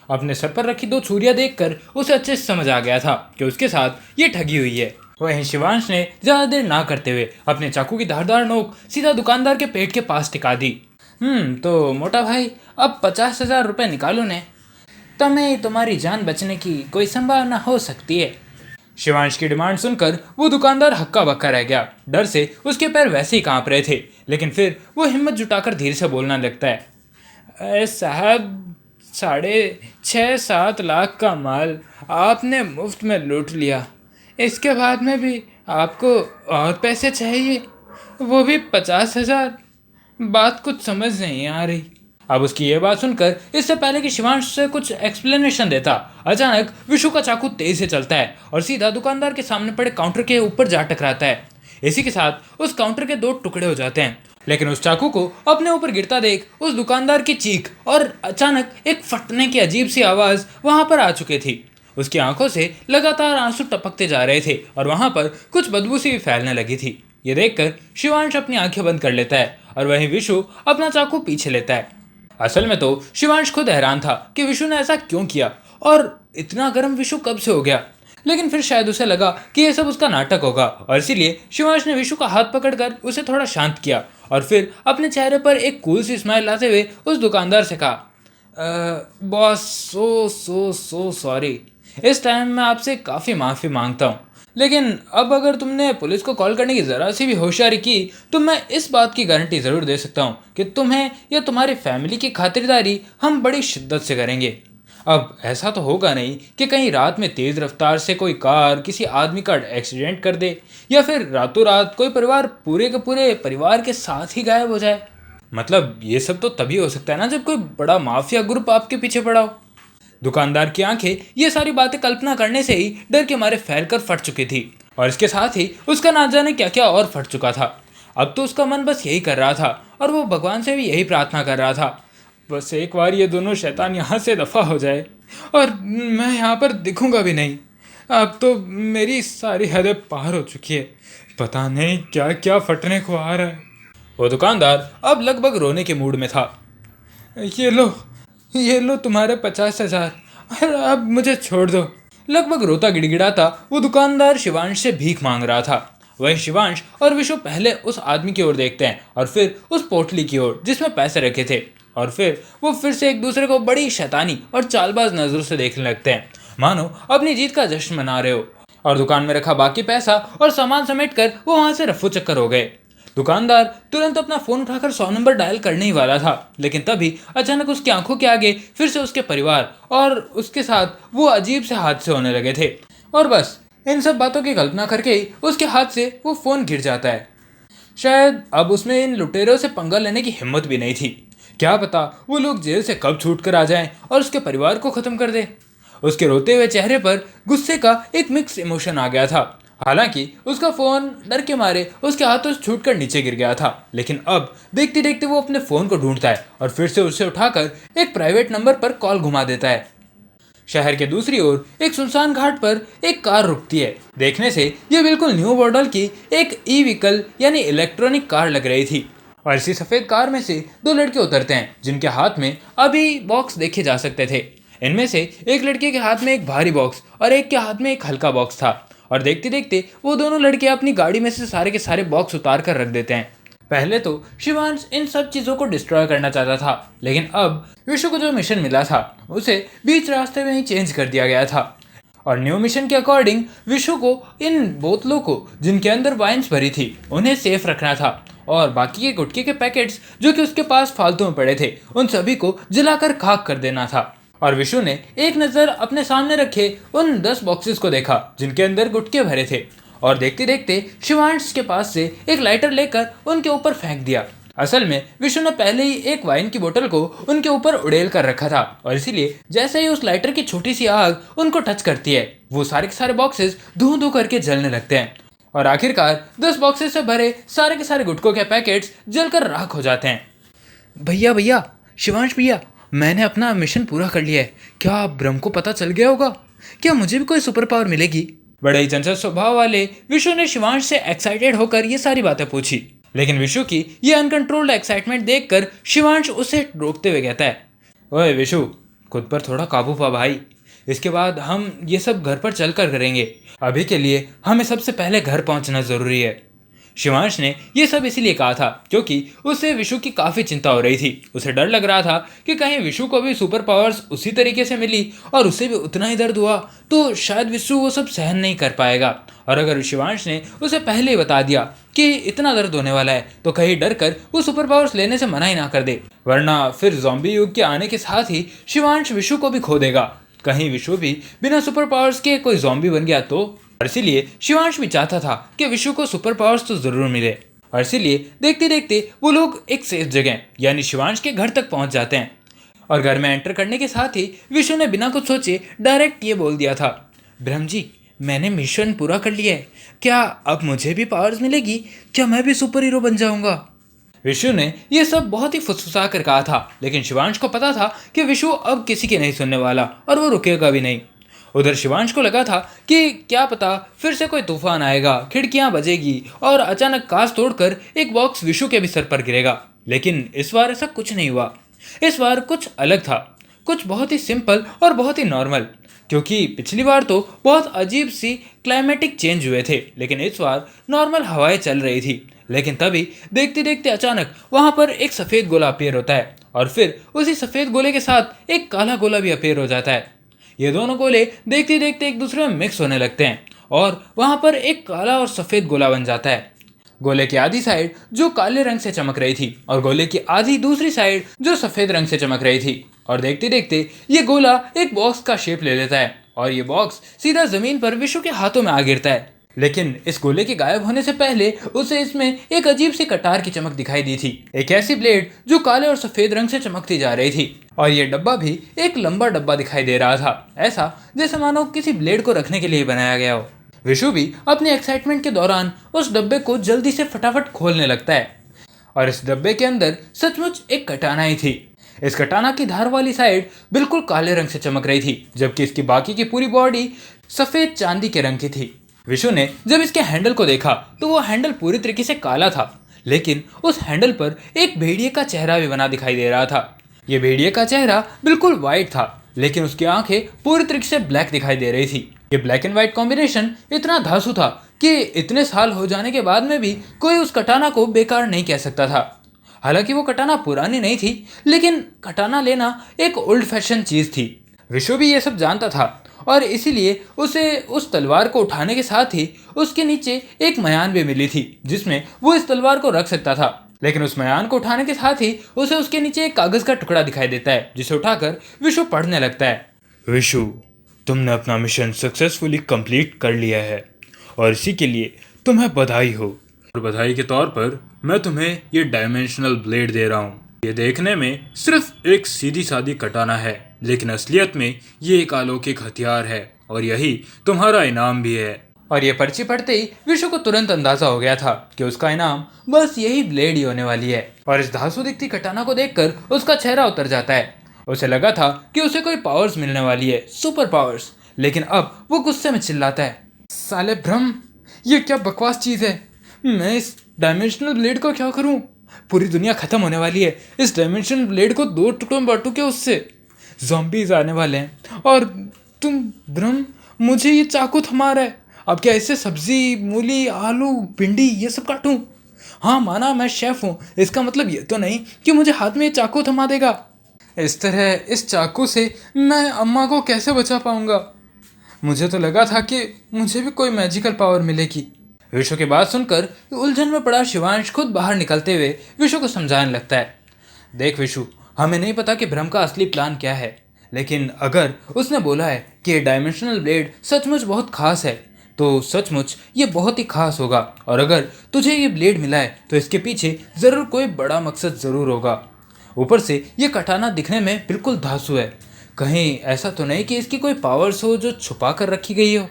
अपने सर पर रखी 2 छुरियां देखकर उसे अच्छे से समझ आ गया था कि उसके साथ ये ठगी हुई है। वहीं शिवांश ने ज्यादा देर ना करते हुए अपने चाकू की धारदार नोक सीधा दुकानदार के पेट के पास टिका दी। तो मोटा भाई, अब 50,000 रुपये निकालो ने, तमें तुम्हारी जान बचने की कोई संभावना हो सकती है। शिवांश की डिमांड सुनकर वो दुकानदार हक्का बक्का रह गया। डर से उसके पैर वैसे ही कांप रहे थे, लेकिन फिर वो हिम्मत जुटाकर धीरे से बोलना लगता है। अरे साहब, 6.5-7 लाख का माल आपने मुफ्त में लूट लिया, इसके बाद में भी आपको और पैसे चाहिए, वो भी 50,000। बात कुछ समझ नहीं आ रही। अब उसकी ये बात सुनकर, इससे पहले कि शिवांश से कुछ एक्सप्लेनेशन देता, अचानक विशु का चाकू तेज से चलता है और सीधा दुकानदार के सामने पड़े काउंटर के ऊपर जा टकराता है। इसी के साथ उस काउंटर के 2 टुकड़े हो जाते हैं। लेकिन उस चाकू को अपने ऊपर गिरता देख उस दुकानदार की चीख और अचानक एक फटने की अजीब सी आवाज वहां पर आ चुकी थी। उसकी आंखों से लगातार आंसू टपकते जा रहे थे और वहां पर कुछ बदबू सी भी फैलने लगी थी। ये देखकर शिवांश अपनी आंखें बंद कर लेता है और वहीं विशु अपना चाकू पीछे लेता है। असल में तो शिवांश खुद हैरान था कि विशु ने ऐसा क्यों किया और इतना गर्म विशु कब से हो गया। लेकिन फिर शायद उसे लगा कि यह सब उसका नाटक होगा और इसीलिए शिवांश ने विशु का हाथ पकड़कर उसे थोड़ा शांत किया और फिर अपने चेहरे पर एक कूल सी स्माइल लाते हुए उस दुकानदार से कहा, बॉस, सो सॉरी, इस टाइम मैं आपसे काफ़ी माफ़ी मांगता हूँ, लेकिन अब अगर तुमने पुलिस को कॉल करने की ज़रा सी भी होशियारी की तो मैं इस बात की गारंटी ज़रूर दे सकता हूँ कि तुम्हें या तुम्हारी फैमिली की खातिरदारी हम बड़ी शिद्दत से करेंगे। अब ऐसा तो होगा नहीं कि कहीं रात में तेज़ रफ्तार से कोई कार किसी आदमी का एक्सीडेंट कर दे या फिर रातों रात कोई परिवार पूरे के पूरे परिवार के साथ ही गायब हो जाए। मतलब ये सब तो तभी हो सकता है ना जब कोई बड़ा माफिया ग्रुप आपके पीछे पड़ा हो। दुकानदार की आंखें ये सारी बातें कल्पना करने से ही डर के मारे फैलकर फट चुकी थी और इसके साथ ही उसका ना जाने क्या क्या और फट चुका था। अब तो उसका मन बस यही कर रहा था और वो भगवान से भी यही प्रार्थना कर रहा था, बस एक बार ये दोनों शैतान यहाँ से दफ़ा हो जाए और मैं यहाँ पर दिखूंगा भी नहीं। अब तो मेरी सारी हदें पार हो चुकी है, पता नहीं क्या क्या फटने को आ रहा है। वो दुकानदार अब लगभग रोने के मूड में था। ये लो तुम्हारे 50,000 और अब मुझे छोड़ दो। लगभग रोता गिड़गिड़ाता वो दुकानदार शिवांश से भीख मांग रहा था। वही शिवांश और विशु पहले उस आदमी की ओर देखते हैं और फिर उस पोटली की ओर जिसमें पैसे रखे थे और फिर वो फिर से एक दूसरे को बड़ी शैतानी और चालबाज नजरों से देखने लगते हैं, मानो अपनी जीत का जश्न मना रहे हो। और दुकान में रखा बाकी पैसा और सामान समेटकर वो वहां से रफू चक्कर हो गए। दुकानदार तुरंत अपना फोन उठाकर 100 नंबर डायल करने ही वाला था, लेकिन तभी अचानक उसकी आंखों के आगे फिर से उसके परिवार और उसके साथ वो अजीब से हादसे होने लगे थे और बस इन सब बातों की कल्पना करके ही उसके हाथ से वो फोन गिर जाता है। शायद अब उसमें इन लुटेरों से पंगा लेने की हिम्मत भी नहीं थी। क्या पता वो लोग जेल से कब छूट कर आ जाएं और उसके परिवार को खत्म कर दे। उसके रोते हुए चेहरे पर गुस्से का एक मिक्स इमोशन आ गया था। हालांकि उसका फोन डर के मारे उसके हाथों से छूटकर नीचे गिर गया था, लेकिन अब देखते देखते वो अपने फोन को ढूंढता है और फिर से उसे उठाकर एक प्राइवेट नंबर पर कॉल घुमा देता है। शहर के दूसरी ओर एक सुनसान घाट पर एक कार रुकती है। देखने से यह बिल्कुल न्यू मॉडल की एक ई व्हीकल यानी इलेक्ट्रॉनिक कार लग रही थी और इसी सफेद कार में से 2 लड़के उतरते हैं जिनके हाथ में अभी बॉक्स देखे जा सकते थे। इनमें से एक लड़के के हाथ में एक भारी बॉक्स और एक के हाथ में एक हल्का बॉक्स था और देखते देखते वो दोनों लड़के अपनी गाड़ी में से सारे के सारे बॉक्स उतार कर रख देते हैं। पहले तो शिवांश इन सब चीज़ों को डिस्ट्रॉय करना चाहता था, लेकिन अब विशु को जो मिशन मिला था उसे बीच रास्ते में ही चेंज कर दिया गया था और न्यू मिशन के अकॉर्डिंग विशु को इन बोतलों को जिनके अंदर वाइन्स भरी थी उन्हें सेफ रखना था और बाकी के गुटखे के पैकेट्स जो कि उसके पास फालतू में पड़े थे उन सभी को जलाकर खाक कर देना था। और विशु ने एक नज़र अपने सामने रखे उन 10 बॉक्सेस को देखा जिनके अंदर गुटके भरे थे और देखते देखते शिवांश के पास से एक लाइटर लेकर उनके ऊपर फेंक दिया। असल में विशु ने पहले ही एक वाइन की बोतल को उनके ऊपर उड़ेल कर रखा था और इसीलिए जैसे ही उस लाइटर की छोटी सी आग उनको टच करती है वो सारे के सारे बॉक्सेस धू धू करके जलने लगते हैं और आखिरकार 10 बॉक्सेस से भरे सारे के सारे गुटकों के पैकेट्स जलकर राख हो जाते हैं। भैया, शिवांश भैया, मैंने अपना मिशन पूरा कर लिया है। क्या ब्रह्म को पता चल गया होगा? क्या मुझे भी कोई सुपर पावर मिलेगी? बड़े ही चंचल स्वभाव वाले विशु ने शिवांश से एक्साइटेड होकर ये सारी बातें पूछी, लेकिन विशु की ये अनकंट्रोल्ड एक्साइटमेंट देखकर शिवांश उसे रोकते हुए कहता है, ओए विशु, खुद पर थोड़ा काबू पा भाई। इसके बाद हम ये सब घर पर चल कर करेंगे। अभी के लिए हमें सबसे पहले घर पहुंचना ज़रूरी है। शिवांश ने यह सब इसीलिए कहा था क्योंकि उसे विशु की काफ़ी चिंता हो रही थी। उसे डर लग रहा था कि कहीं विशु को भी सुपर पावर्स उसी तरीके से मिली और उसे भी उतना ही दर्द हुआ तो शायद विशु वो सब सहन नहीं कर पाएगा। और अगर शिवांश ने उसे पहले ही बता दिया कि इतना दर्द होने वाला है तो कहीं डर कर वो सुपर पावर्स लेने से मना ही ना कर दे, वरना फिर ज़ॉम्बी युग के आने के साथ ही शिवांश विशु को भी खो देगा। कहीं विशु भी बिना सुपर पावर्स के कोई ज़ॉम्बी बन गया तो। और इसीलिए शिवांश भी चाहता था कि विशु को सुपर पावर्स तो ज़रूर मिले। और इसीलिए देखते देखते वो लोग एक सेफ जगह यानी शिवांश के घर तक पहुंच जाते हैं। और घर में एंटर करने के साथ ही विशु ने बिना कुछ सोचे डायरेक्ट ये बोल दिया था, ब्रह्म जी, मैंने मिशन पूरा कर लिया है। क्या अब मुझे भी पावर्स मिलेगी? क्या मैं भी सुपर हीरो बन जाऊंगा? विशु ने यह सब बहुत ही फुसफुसा कर कहा था, लेकिन शिवांश को पता था कि विशु अब किसी की नहीं सुनने वाला और वो रुकेगा भी नहीं। उधर शिवांश को लगा था कि क्या पता फिर से कोई तूफान आएगा, खिड़कियां बजेगी और अचानक कांच तोड़कर एक बॉक्स विशु के भी सर पर गिरेगा। लेकिन इस बार ऐसा कुछ नहीं हुआ। इस बार कुछ अलग था, कुछ बहुत ही सिंपल और बहुत ही नॉर्मल। क्योंकि पिछली बार तो बहुत अजीब सी क्लाइमेटिक चेंज हुए थे, लेकिन इस बार नॉर्मल हवाएं चल रही थी। लेकिन तभी देखते देखते अचानक वहां पर एक सफ़ेद गोला अपीयर होता है और फिर उसी सफ़ेद गोले के साथ एक काला गोला भी अपीयर हो जाता है। ये दोनों गोले देखते देखते एक दूसरे में मिक्स होने लगते हैं और वहां पर एक काला और सफ़ेद गोला बन जाता है। गोले की आधी साइड जो काले रंग से चमक रही थी और गोले की आधी दूसरी साइड जो सफ़ेद रंग से चमक रही थी। और देखते देखते ये गोला एक बॉक्स का शेप ले लेता है और ये बॉक्स सीधा ज़मीन पर विशु के हाथों में आ गिरता है। लेकिन इस गोले के गायब होने से पहले उसे इसमें एक अजीब सी कटार की चमक दिखाई दी थी, एक ऐसी ब्लेड जो काले और सफ़ेद रंग से चमकती जा रही थी। और ये डब्बा भी एक लंबा डब्बा दिखाई दे रहा था, ऐसा जैसे मानो किसी ब्लेड को रखने के लिए बनाया गया हो। विशु भी अपने एक्साइटमेंट के दौरान उस डब्बे को जल्दी से फटाफट खोलने लगता है और इस डब्बे के अंदर सचमुच एक कटाना ही थी। इस कटाना की धार वाली साइड बिल्कुल काले रंग से चमक रही थी, जबकि इसकी बाकी की पूरी बॉडी सफ़ेद चांदी के रंग की थी। विशु ने जब इसके हैंडल को देखा तो वो हैंडल पूरी तरीके से काला था, लेकिन उस हैंडल पर एक भेड़िए का चेहरा भी बना दिखाई दे रहा था। ये भेड़िए का चेहरा बिल्कुल वाइट था, लेकिन उसकी आंखें पूरी तरीके से ब्लैक दिखाई दे रही थी। ये ब्लैक एंड व्हाइट कॉम्बिनेशन इतना धांसू था कि इतने साल हो जाने के बाद में भी कोई उस कटाना को बेकार नहीं कह सकता था। हालांकि वो कटाना पुरानी नहीं थी, लेकिन कटाना लेना एक ओल्ड फैशन चीज़ थी। विशु भी ये सब जानता था और इसीलिए उसे उस तलवार को उठाने के साथ ही उसके नीचे एक मयान भी मिली थी जिसमें वो इस तलवार को रख सकता था। लेकिन उस मयान को उठाने के साथ ही उसे उसके नीचे एक कागज़ का टुकड़ा दिखाई देता है जिसे उठाकर विशु पढ़ने लगता है। विशु, तुमने अपना मिशन सक्सेसफुली कंप्लीट कर लिया है और इसी के लिए तुम्हें बधाई हो। और बधाई के तौर पर मैं तुम्हें ये डायमेंशनल ब्लेड दे रहा हूँ। ये देखने में सिर्फ एक सीधी सादी कटाना है, लेकिन असलियत में ये एक अलौकिक हथियार है और यही तुम्हारा इनाम भी है। और ये पर्ची पढ़ते ही विशु को तुरंत अंदाजा हो गया था कि उसका इनाम बस यही ब्लेड ही होने वाली है। और इस धांसू दिखती कटाना को देखकर उसका चेहरा उतर जाता है। उसे लगा था कि उसे कोई पावर्स मिलने वाली है, सुपर पावर्स, लेकिन अब वो गुस्से में चिल्लाता है, साले ब्रह्म, ये क्या बकवास चीज़ है? मैं इस डायमेंशनल ब्लेड को क्या करूं? पूरी दुनिया खत्म होने वाली है। इस डायमेंशनल ब्लेड को 2 टुकड़ों में बांटू क्या? उससे ज़ॉम्बीज आने वाले हैं और तुम ब्रह्म मुझे ये चाकू थमा रहा है। अब क्या इससे सब्जी, मूली, आलू, भिंडी ये सब काटूं? हाँ माना मैं शेफ़ हूँ, इसका मतलब ये तो नहीं कि मुझे हाथ में ये चाकू थमा देगा। इस तरह इस चाकू से मैं अम्मा को कैसे बचा पाऊंगा? मुझे तो लगा था कि मुझे भी कोई मैजिकल पावर मिलेगी। विशु की बात सुनकर उलझन में पड़ा शिवांश खुद बाहर निकलते हुए विशु को समझाने लगता है, देख विशु, हमें नहीं पता कि ब्रह्म का असली प्लान क्या है, लेकिन अगर उसने बोला है कि डायमेंशनल ब्लेड सचमुच बहुत खास है तो सचमुच ये बहुत ही खास होगा। और अगर तुझे ये ब्लेड मिला है तो इसके पीछे ज़रूर कोई बड़ा मकसद ज़रूर होगा। ऊपर से ये कटाना दिखने में बिल्कुल धांसू है, कहीं ऐसा तो नहीं कि इसकी कोई पावर्स हो जो छुपा कर रखी गई हो।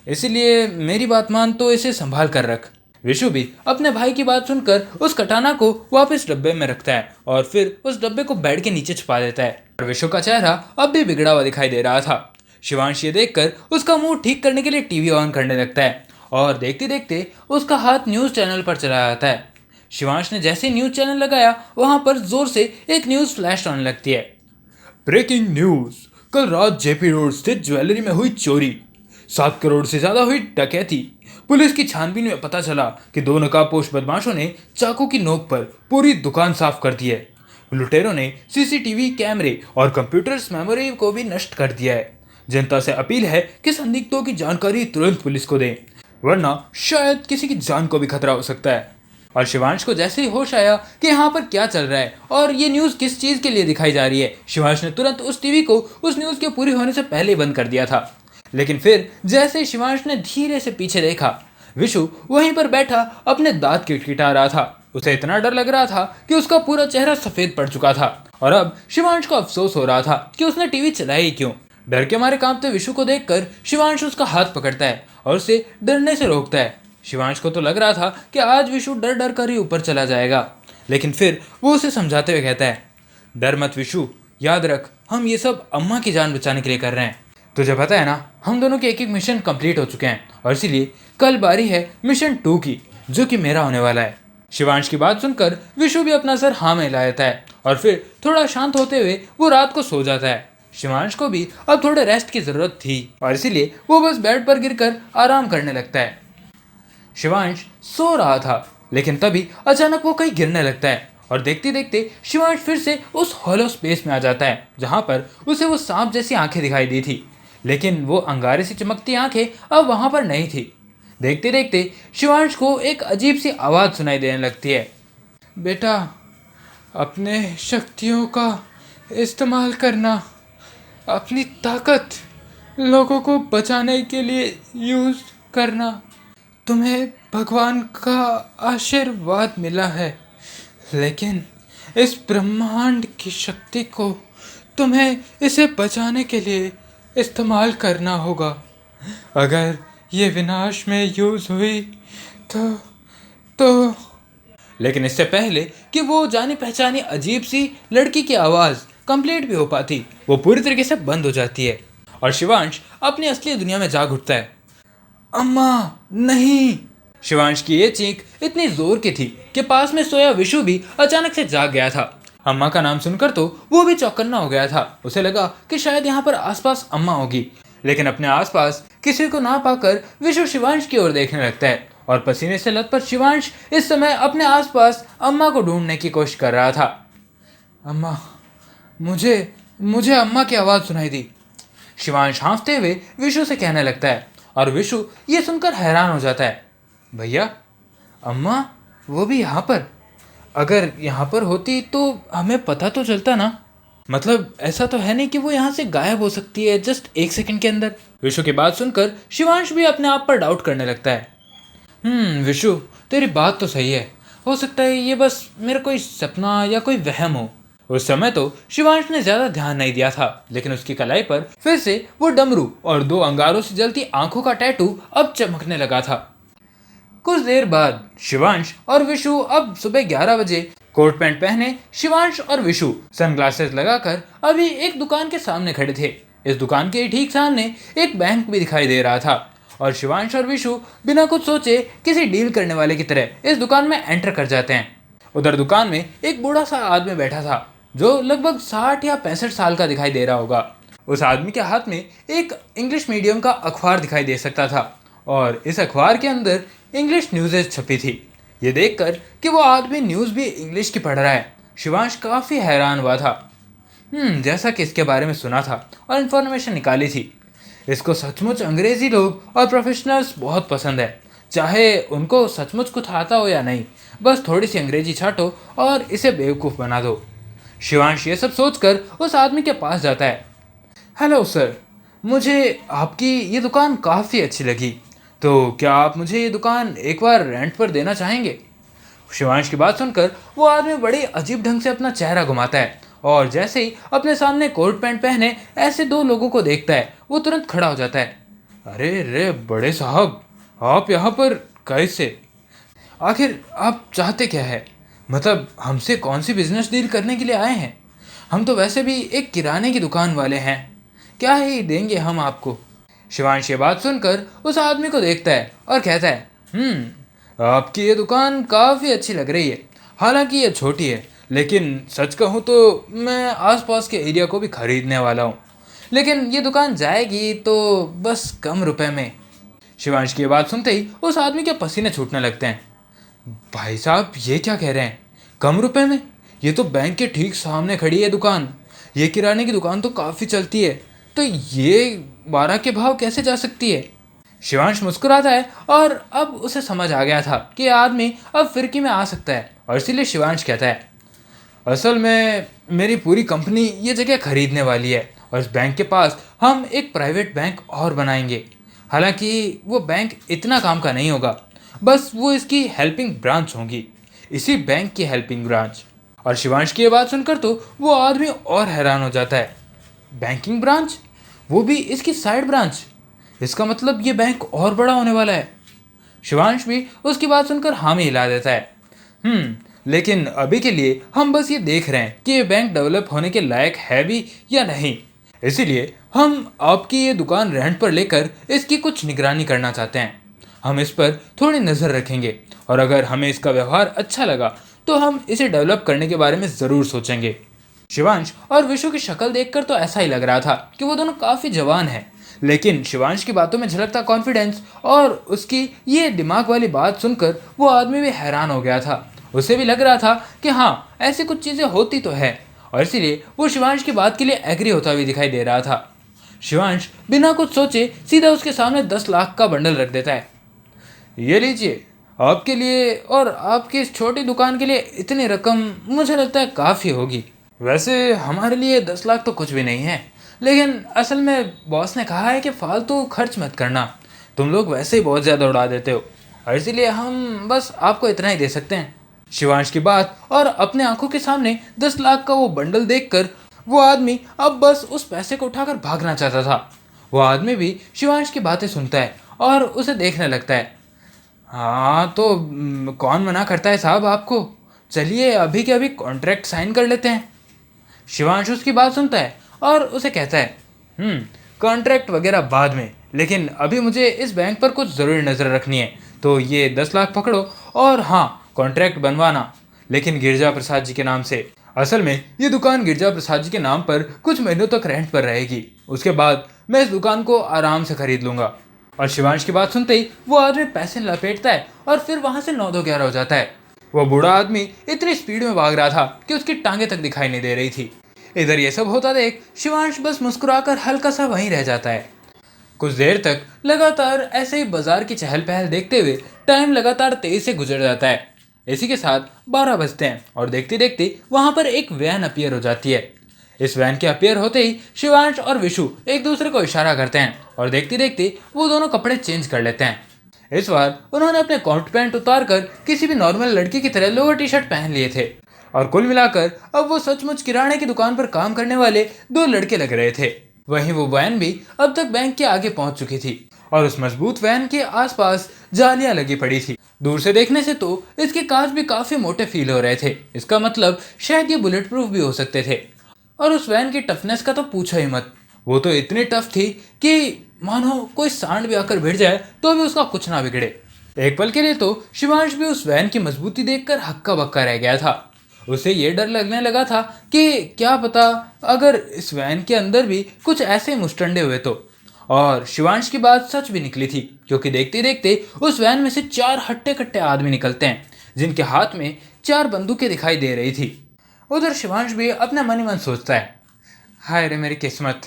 इसीलिए मेरी बात मान तो इसे संभाल कर रख। विशु भी अपने भाई की बात सुनकर उस कटाना को वापस डब्बे में रखता है और फिर उस डब्बे को बेड के नीचे छुपा देता है। और विशु का चेहरा अब भी बिगड़ा हुआ दिखाई दे रहा था। शिवांश ये देखकर उसका मुंह ठीक करने के लिए टीवी ऑन करने लगता है और देखते देखते उसका हाथ न्यूज़ चैनल पर चला जाता है। शिवांश ने जैसे न्यूज़ चैनल लगाया वहाँ पर जोर से एक न्यूज़ फ्लैश होने लगती है। Breaking news. कल रात जेपी रोड स्थित ज्वेलरी में हुई चोरी, 7 करोड़ से ज्यादा हुई डकैती। पुलिस की छानबीन में पता चला कि 2 नकाबपोश बदमाशों ने चाकू की नोक पर पूरी दुकान साफ कर दी है। लुटेरों ने सीसीटीवी कैमरे और कंप्यूटर्स मेमोरी को भी नष्ट कर दिया है। जनता से अपील है कि संदिग्धों की जानकारी तुरंत पुलिस को दें, वरना शायद किसी की जान को भी खतरा हो सकता है। और शिवांश को जैसे ही होश आया कि यहाँ पर क्या चल रहा है और ये न्यूज़ किस चीज़ के लिए दिखाई जा रही है, शिवांश ने तुरंत उस टीवी को उस न्यूज़ के पूरी होने से पहले ही बंद कर दिया था। लेकिन फिर जैसे ही शिवांश ने धीरे से पीछे देखा, विशु वहीं पर बैठा अपने दांत किटकिटा रहा था। उसे इतना डर लग रहा था कि उसका पूरा चेहरा सफ़ेद पड़ चुका था और अब शिवांश को अफसोस हो रहा था कि उसने टीवी चलाई ही क्यों। डर के मारे कांपते विशु को देखकर शिवांश उसका हाथ पकड़ता है और उसे डरने से रोकता है। शिवांश को तो लग रहा था कि आज विशु डर डर कर ही ऊपर चला जाएगा, लेकिन फिर वो उसे समझाते हुए कहता है, डर मत विशु, याद रख हम ये सब अम्मा की जान बचाने के लिए कर रहे हैं। तुझे पता है ना, हम दोनों के एक एक मिशन कंप्लीट हो चुके हैं और इसीलिए कल बारी है मिशन 2 की, जो कि मेरा होने वाला है। शिवांश की बात सुनकर विशु भी अपना सर हाँ में हिला देता है और फिर थोड़ा शांत होते हुए वो रात को सो जाता है। शिवांश को भी अब थोड़े रेस्ट की ज़रूरत थी और इसीलिए वो बस बेड पर गिरकर आराम करने लगता है। शिवांश सो रहा था, लेकिन तभी अचानक वो कहीं गिरने लगता है और देखते देखते शिवांश फिर से उस हॉलो स्पेस में आ जाता है जहाँ पर उसे वो सांप जैसी आंखें दिखाई दी थी, लेकिन वो अंगारे से चमकती आंखें अब वहाँ पर नहीं थी। देखते देखते शिवांश को एक अजीब सी आवाज़ सुनाई देने लगती है, बेटा, अपने शक्तियों का इस्तेमाल करना, अपनी ताकत लोगों को बचाने के लिए यूज़ करना। तुम्हें भगवान का आशीर्वाद मिला है, लेकिन इस ब्रह्मांड की शक्ति को तुम्हें इसे बचाने के लिए इस्तेमाल करना होगा। अगर ये विनाश में यूज़ हुई तो लेकिन इससे पहले कि वो जानी पहचानी अजीब सी लड़की की आवाज़ कंप्लीट भी हो पाती, वो पूरी तरीके से बंद हो जाती है और शिवांश अपनी असली दुनिया में जाग उठता है। अम्मा नहीं! शिवांश की ये चीख इतनी जोर की थी कि पास में सोया विशु भी अचानक से जाग गया था। अम्मा का नाम सुनकर तो वो भी चौकन्ना हो गया था। उसे लगा कि शायद यहाँ पर आसपास अम्मा होगी, लेकिन अपने आसपास किसी को ना पाकर विशु शिवांश की ओर देखने लगता है और पसीने से लथपथ शिवांश इस समय अपने आसपास अम्मा को ढूंढने की कोशिश कर रहा था। अम्मा, मुझे अम्मा की आवाज़ सुनाई दी। शिवांश हाँफते हुए विशु से कहने लगता है और विशु ये सुनकर हैरान हो जाता है। भैया, अम्मा वो भी यहाँ पर? अगर यहाँ पर होती तो हमें पता तो चलता ना। मतलब ऐसा तो है नहीं कि वो यहाँ से गायब हो सकती है जस्ट 1 सेकंड के अंदर। विशु की बात सुनकर शिवांश भी अपने आप पर डाउट करने लगता है। विशु, तेरी बात तो सही है। हो सकता है ये बस मेरा कोई सपना या कोई वहम हो। उस समय तो शिवांश ने ज्यादा ध्यान नहीं दिया था, लेकिन उसकी कलाई पर फिर से वो डमरू और 2 अंगारों से जलती आंखों का टैटू अब चमकने लगा था। कुछ देर बाद शिवांश और विशु अब सुबह 11 बजे कोट पैंट पहने शिवांश और विशु सनग्लासेस लगाकर अभी एक दुकान के सामने खड़े थे। इस दुकान के ठीक सामने एक बैंक भी दिखाई दे रहा था और शिवांश और विशु बिना कुछ सोचे किसी डील करने वाले की तरह इस दुकान में एंटर कर जाते हैं। उधर दुकान में एक बूढ़ा सा आदमी बैठा था जो लगभग 60 या 65 साल का दिखाई दे रहा होगा। उस आदमी के हाथ में एक इंग्लिश मीडियम का अखबार दिखाई दे सकता था और इस अखबार के अंदर इंग्लिश न्यूज़ेस छपी थी। ये देखकर कि वो आदमी न्यूज़ भी इंग्लिश की पढ़ रहा है, शिवांश काफ़ी हैरान हुआ था। जैसा कि इसके बारे में सुना था और इन्फॉर्मेशन निकाली थी, इसको सचमुच अंग्रेज़ी लोग और प्रोफेशनल्स बहुत पसंद है। चाहे उनको सचमुच कुछ आता हो या नहीं, बस थोड़ी सी अंग्रेजी छाटो और इसे बेवकूफ़ बना दो। शिवांश ये सब सोचकर उस आदमी के पास जाता है। हेलो सर, मुझे आपकी ये दुकान काफ़ी अच्छी लगी, तो क्या आप मुझे ये दुकान एक बार रेंट पर देना चाहेंगे? शिवांश की बात सुनकर वो आदमी बड़े अजीब ढंग से अपना चेहरा घुमाता है और जैसे ही अपने सामने कोट पैंट पहने ऐसे 2 लोगों को देखता है, वो तुरंत खड़ा हो जाता है। अरे रे बड़े साहब, आप यहाँ पर कैसे? आखिर आप चाहते क्या है? मतलब हमसे कौन सी बिजनेस डील करने के लिए आए हैं? हम तो वैसे भी एक किराने की दुकान वाले हैं, क्या ही देंगे हम आपको? शिवांश ये बात सुनकर उस आदमी को देखता है और कहता है, आपकी ये दुकान काफ़ी अच्छी लग रही है। हालांकि ये छोटी है, लेकिन सच कहूँ तो मैं आसपास के एरिया को भी खरीदने वाला हूँ, लेकिन ये दुकान जाएगी तो बस कम रुपए में। शिवांश की ये बात सुनते ही उस आदमी के पसीने छूटने लगते हैं। भाई साहब, ये क्या कह रहे हैं, कम रुपए में? ये तो बैंक के ठीक सामने खड़ी है दुकान, ये किराने की दुकान तो काफ़ी चलती है, तो ये 12 के भाव कैसे जा सकती है? शिवांश मुस्कुराता है और अब उसे समझ आ गया था कि ये आदमी अब फिरकी में आ सकता है, और इसीलिए शिवांश कहता है, असल में मेरी पूरी कंपनी ये जगह खरीदने वाली है और इस बैंक के पास हम एक प्राइवेट बैंक और बनाएंगे। हालांकि वो बैंक इतना काम का नहीं होगा, बस वो इसकी हेल्पिंग ब्रांच होंगी, इसी बैंक की हेल्पिंग ब्रांच। और शिवांश की ये बात सुनकर तो वो आदमी और हैरान हो जाता है। बैंकिंग ब्रांच, वो भी इसकी साइड ब्रांच, इसका मतलब ये बैंक और बड़ा होने वाला है। शिवांश भी उसकी बात सुनकर हामी हिला देता है। लेकिन अभी के लिए हम बस ये देख रहे हैं कि ये बैंक डेवलप होने के लायक है भी या नहीं, इसीलिए हम आपकी ये दुकान रेंट पर लेकर इसकी कुछ निगरानी करना चाहते हैं। हम इस पर थोड़ी नज़र रखेंगे और अगर हमें इसका व्यवहार अच्छा लगा तो हम इसे डेवलप करने के बारे में ज़रूर सोचेंगे। शिवांश और विशु की शक्ल देखकर तो ऐसा ही लग रहा था कि वो दोनों काफ़ी जवान हैं, लेकिन शिवांश की बातों में झलकता कॉन्फिडेंस और उसकी ये दिमाग वाली बात सुनकर वो आदमी भी हैरान हो गया था। उसे भी लग रहा था कि हाँ, ऐसी कुछ चीज़ें होती तो है, और इसीलिए वो शिवांश की बात के लिए एग्री होता भी दिखाई दे रहा था। शिवांश बिना कुछ सोचे सीधा उसके सामने 10 लाख का बंडल रख देता है। ये लीजिए, आपके लिए और आपकी इस छोटी दुकान के लिए इतनी रकम मुझे लगता है काफ़ी होगी। वैसे हमारे लिए 10 लाख तो कुछ भी नहीं है, लेकिन असल में बॉस ने कहा है कि फालतू खर्च मत करना, तुम लोग वैसे ही बहुत ज़्यादा उड़ा देते हो, और इसीलिए हम बस आपको इतना ही दे सकते हैं। शिवांश की बात और अपने आंखों के सामने 10 लाख का वो बंडल देखकर वो आदमी अब बस उस पैसे को उठाकर भागना चाहता था। वो आदमी भी शिवांश की बातें सुनता है और उसे देखने लगता है। हाँ तो कौन मना करता है साहब आपको, चलिए अभी के अभी कॉन्ट्रैक्ट साइन कर लेते हैं। शिवांश उसकी बात सुनता है और उसे कहता है, कॉन्ट्रैक्ट वगैरह बाद में, लेकिन अभी मुझे इस बैंक पर कुछ ज़रूरी नज़र रखनी है, तो ये 10 लाख पकड़ो और हाँ, कॉन्ट्रैक्ट बनवाना, लेकिन गिरजा प्रसाद जी के नाम से। असल में ये दुकान गिरजा प्रसाद जी के नाम पर कुछ महीनों तक रेंट पर रहेगी, उसके बाद मैं इस दुकान को आराम से खरीद लूँगा। और शिवांश की बात सुनते ही वो आदमी पैसे लपेटता है और फिर वहाँ से 9-11 हो जाता है। वो बूढ़ा आदमी इतनी स्पीड में भाग रहा था कि उसकी टांगें तक दिखाई नहीं दे रही थी। इधर ये सब होता देख शिवांश बस मुस्कुराकर हल्का सा वहीं रह जाता है। कुछ देर तक लगातार ऐसे ही बाजार की चहल पहल देखते हुए टाइम लगातार तेज से गुजर जाता है। इसी के साथ 12 बजते हैं और देखते देखते वहां पर एक वैन अपीयर हो जाती है। इस वैन के अपीयर होते ही शिवांश और विशु एक दूसरे को इशारा करते हैं और देखते देखते वो दोनों कपड़े चेंज कर लेते हैं। इस बार उन्होंने अपने कोट पैंट उतार कर किसी भी नॉर्मल लड़की की तरह लोअर टी शर्ट पहन लिए थे, और कुल मिलाकर अब वो सचमुच किराने की दुकान पर काम करने वाले 2 लड़के लग रहे थे। वहीं वो वैन भी अब तक बैंक के आगे पहुंच चुकी थी और उस मजबूत वैन के आसपास जालियां लगी पड़ी थी। दूर से देखने से तो इसके कांच भी काफी मोटे फील हो रहे थे, इसका मतलब शायद ये बुलेट प्रूफ भी हो सकते थे। और उस वैन की टफनेस का तो पूछो ही मत, वो तो इतनी टफ थी कि मानो कोई सांड भी आकर भिड़ जाए तो भी उसका कुछ ना बिगड़े। एक पल के लिए तो शिवांश भी उस वैन की मजबूती देखकर हक्का बक्का रह गया था। उसे ये डर लगने लगा था कि क्या पता अगर इस वैन के अंदर भी कुछ ऐसे मुस्टंडे हुए तो। और शिवांश की बात सच भी निकली थी, क्योंकि देखते देखते उस वैन में से 4 हट्टे कट्टे आदमी निकलते हैं जिनके हाथ में 4 बंदूकें दिखाई दे रही थी। उधर शिवांश भी अपने मन ही मन सोचता है, हाय रे मेरी किस्मत,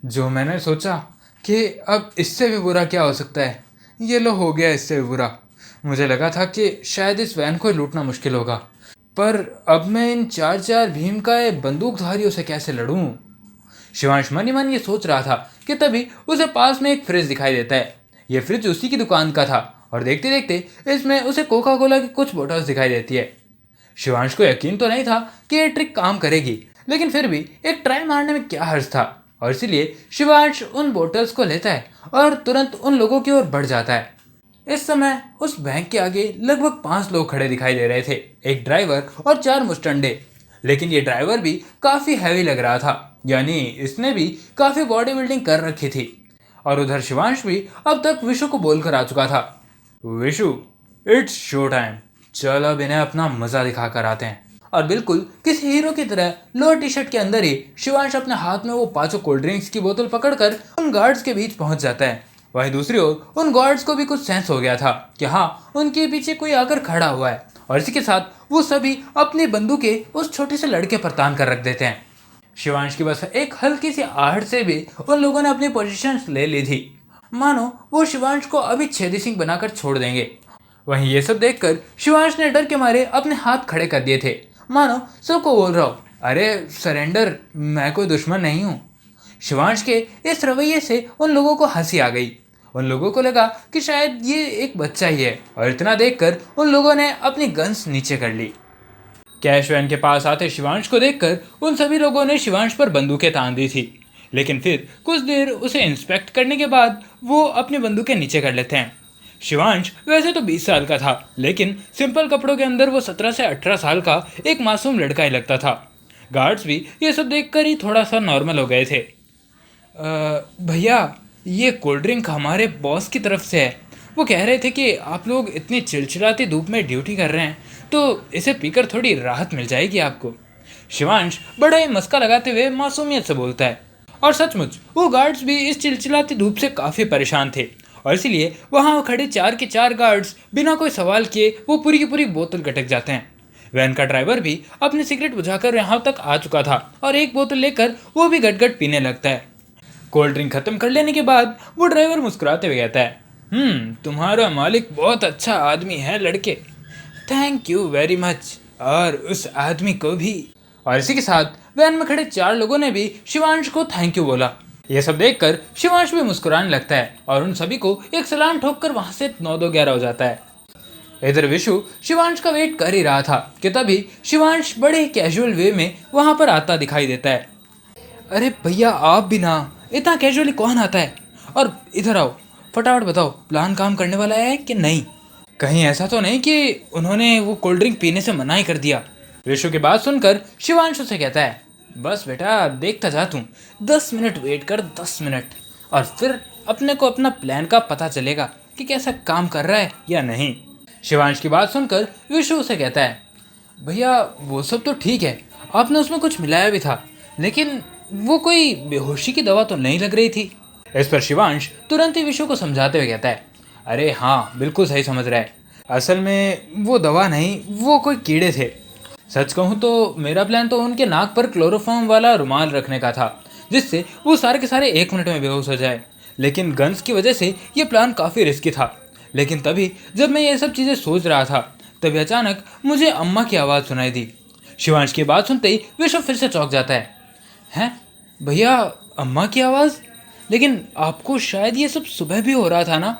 जो मैंने सोचा कि अब इससे भी बुरा क्या हो सकता है, ये लो हो गया इससे भी बुरा। मुझे लगा था कि शायद इस वैन को लूटना मुश्किल होगा, पर अब मैं इन 4 भीम का बंदूकधारियों से कैसे लड़ूं। शिवांश मन ही मन ये सोच रहा था कि तभी उसे पास में एक फ्रिज दिखाई देता है। यह फ्रिज उसी की दुकान का था और देखते देखते इसमें उसे कोका कोला की कुछ बोतल्स दिखाई देती है। शिवांश को यकीन तो नहीं था कि यह ट्रिक काम करेगी, लेकिन फिर भी एक ट्राई मारने में क्या हर्ज था, और इसीलिए शिवांश उन बोतल्स को लेता है और तुरंत उन लोगों की ओर बढ़ जाता है। इस समय उस बैंक के आगे लगभग 5 लोग खड़े दिखाई दे रहे थे, एक ड्राइवर और 4 मुस्टंडे। लेकिन ये ड्राइवर भी काफ़ी हैवी लग रहा था, यानी इसने भी काफ़ी बॉडी बिल्डिंग कर रखी थी। और उधर शिवांश भी अब तक विशु को बोलकर आ चुका था, विशु इट्स शो टाइम, चल अब इन्हें अपना मज़ा दिखा कर आते हैं। और बिल्कुल किसी हीरो की तरह लोअर टी शर्ट के अंदर ही शिवांश अपने हाथ में वो 5 कोल्ड ड्रिंक्स की बोतल पकड़कर उन गार्ड्स के बीच पहुंच जाता है। वहीं दूसरी ओर उन गार्ड्स को भी कुछ सेंस हो गया था कि हाँ, उनके पीछे कोई आकर खड़ा हुआ है, और इसी के साथ वो सभी अपनी बंदूकें उस छोटे से लड़के पर तान कर रख देते हैं। शिवांश की बस एक हल्की सी आहट से भी उन लोगों ने अपनी पोजीशन ले ली थी, मानो वो शिवांश को अभी छेदी सिंह बनाकर छोड़ देंगे। वहीं ये सब देखकर शिवांश ने डर के मारे अपने हाथ खड़े कर दिए थे, मानो सबको बोल रहा हो, अरे सरेंडर, मैं कोई दुश्मन नहीं हूँ। शिवांश के इस रवैये से उन लोगों को हंसी आ गई। उन लोगों को लगा कि शायद ये एक बच्चा ही है, और इतना देखकर उन लोगों ने अपनी गन्स नीचे कर ली। कैश वैन के पास आते शिवांश को देखकर उन सभी लोगों ने शिवांश पर बंदूकें तान दी थी, लेकिन फिर कुछ देर उसे इंस्पेक्ट करने के बाद वो अपनी बंदूकें नीचे कर लेते हैं। शिवांश वैसे तो 20 साल का था, लेकिन सिंपल कपड़ों के अंदर वो 17 से 18 साल का एक मासूम लड़का ही लगता था। गार्ड्स भी ये सब देखकर ही थोड़ा सा नॉर्मल हो गए थे। भैया, ये कोल्ड ड्रिंक हमारे बॉस की तरफ से है। वो कह रहे थे कि आप लोग इतनी चिलचिलाती धूप में ड्यूटी कर रहे हैं, तो इसे पीकर थोड़ी राहत मिल जाएगी आपको। शिवांश बड़ा ही मस्का लगाते हुए मासूमियत से बोलता है। और सचमुच वो गार्ड्स भी इस चिलचिलाती धूप से काफ़ी परेशान थे, और इसीलिए वहाँ खड़े 4 के 4 गार्ड्स बिना कोई सवाल किए वो पूरी की पूरी बोतल गटक जाते हैं। वैन का ड्राइवर भी अपनी सिगरेट बुझाकर यहाँ तक आ चुका था, और एक बोतल लेकर वो भी गटगट पीने लगता है। कोल्ड ड्रिंक खत्म कर लेने के बाद वो ड्राइवर मुस्कुराते हुए कहता है, तुम्हारा मालिक बहुत अच्छा आदमी है लड़के, थैंक यू वेरी मच, और उस आदमी को भी। और इसी के साथ वैन में खड़े 4 लोगों ने भी शिवांश को थैंक यू बोला। यह सब देखकर शिवांश भी मुस्कुराने लगता है, और उन सभी को एक सलाम ठोककर वहां से 9-2-11 हो जाता है। इधर विशु शिवांश का वेट कर ही रहा था कि तभी शिवांश बड़े ही कैजुअल वे में वहां पर आता दिखाई देता है। अरे भैया, आप भी ना, इतना कैजुअली कौन आता है? और इधर आओ, फटाफट बताओ, प्लान काम करने वाला है कि नहीं? कहीं ऐसा तो नहीं कि उन्होंने वो कोल्ड ड्रिंक पीने से मना ही कर दिया? विशु की बात सुनकर शिवांश उसे कहता है, बस बेटा, देखता जा तू, 10 मिनट वेट कर, 10 मिनट, और फिर अपने को अपना प्लान का पता चलेगा कि कैसा काम कर रहा है या नहीं। शिवांश की बात सुनकर विशु उसे कहता है, भैया वो सब तो ठीक है, आपने उसमें कुछ मिलाया भी था, लेकिन वो कोई बेहोशी की दवा तो नहीं लग रही थी। इस पर शिवांश तुरंत ही विशु को समझाते हुए कहता है, अरे हाँ, बिल्कुल सही समझ रहा है, असल में वो दवा नहीं, वो कोई कीड़े थे। सच कहूँ तो मेरा प्लान तो उनके नाक पर क्लोरोफॉर्म वाला रुमाल रखने का था, जिससे वो सारे के सारे 1 मिनट में बेहोश हो जाए, लेकिन गन्स की वजह से ये प्लान काफ़ी रिस्की था। लेकिन तभी जब मैं ये सब चीज़ें सोच रहा था, तभी अचानक मुझे अम्मा की आवाज़ सुनाई दी। शिवांश की बात सुनते ही विशु फिर से चौंक जाता है। हैं भैया, अम्मा की आवाज़? लेकिन आपको शायद ये सब सुबह भी हो रहा था ना?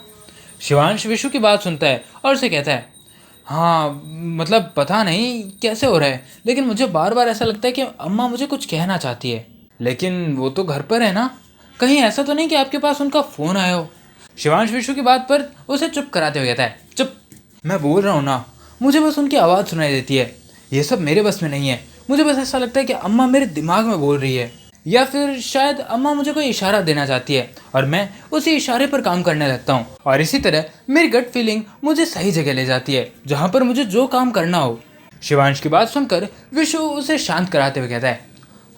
शिवांश विशु की बात सुनता है और उसे कहता है, हाँ मतलब पता नहीं कैसे हो रहा है, लेकिन मुझे बार बार ऐसा लगता है कि अम्मा मुझे कुछ कहना चाहती है, लेकिन वो तो घर पर है ना, कहीं ऐसा तो नहीं कि आपके पास उनका फ़ोन आया हो? शिवांश विशु की बात पर उसे चुप कराते हुए कहता है, चुप, मैं बोल रहा हूँ ना, मुझे बस उनकी आवाज़ सुनाई देती है, ये सब मेरे बस में नहीं है। मुझे बस ऐसा लगता है कि अम्मा मेरे दिमाग में बोल रही है, या फिर शायद अम्मा मुझे कोई इशारा देना चाहती है और मैं उसी इशारे पर काम करने लगता हूँ, और इसी तरह मेरी गट फीलिंग मुझे सही जगह ले जाती है जहाँ पर मुझे जो काम करना हो। शिवांश की बात सुनकर विशु उसे शांत कराते हुए कहता है,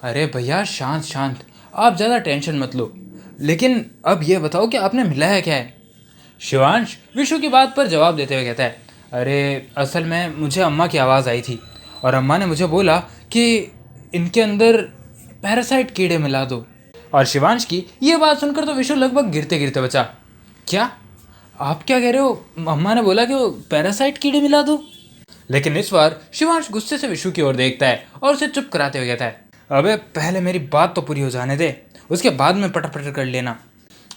अरे भैया शांत शांत, आप ज़्यादा टेंशन मत लो, लेकिन अब ये बताओ कि आपने मिलाया क्या है? शिवांश विशु की बात पर जवाब देते हुए कहता है, अरे असल में मुझे अम्मा की आवाज़ आई थी और अम्मा ने मुझे बोला कि इनके अंदर पैरासाइट कीड़े मिला दो। और शिवांश की ये बात सुनकर तो विशु लगभग गिरते गिरते बचा। क्या? आप क्या कह रहे हो? अम्मा ने बोला कि वो पैरासाइट कीड़े मिला दो? लेकिन इस बार शिवांश गुस्से से विशु की ओर देखता है और उसे चुप कराते हुए कहता है, अबे पहले मेरी बात तो पूरी हो जाने दे, उसके बाद में पटर पटर कर लेना।